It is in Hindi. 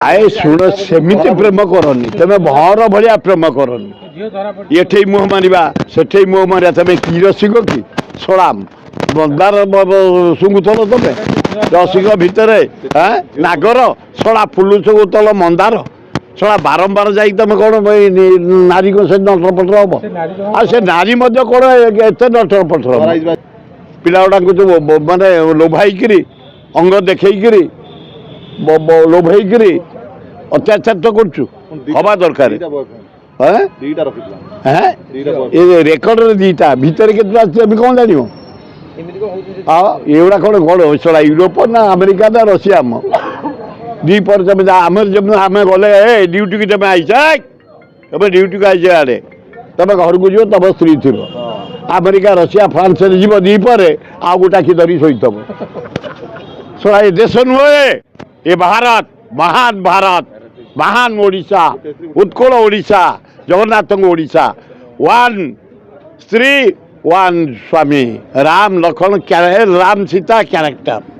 आए शुण सेमिति प्रेम करनी तमें भर भाया प्रेम करनी ये मुह मारिबा से मुह मारिया तमें कि रसिक कि सलाम मंदार शुंगुल तमें रसिक भितर नागर सड़ा फुलुचल मंदार सड़ा बारंबार जा तुम कौन नारी को से नटर पटर हम आ से नारी कौन एत नटर पटर पिला गुड़ा जो मानने लोभाईक अंग देखी लोभेक अत्याचार तो करवा दरकार रेकर्ड दीटा भितर के कौन जान एगुड़ा कौन कौन सड़ा यूरोप ना अमेरिका ना रशिया दी पर तुम आम जब आम गले ड्यूटी की तुम आईस तुम ड्यूटी को आईस आड़े तुम घर को जीव तुम स्त्री थी अमेरिका रशिया फ्रांस जीव दी पर आ गोटा कि धरी शोतब सड़ा ये देश नुहे ये भारत महान ओडिशा उत्कल ओडिशा जगन्नाथ ओडिशा वन स्त्री वन स्वामी राम लखन राम सीता क्यारेक्टर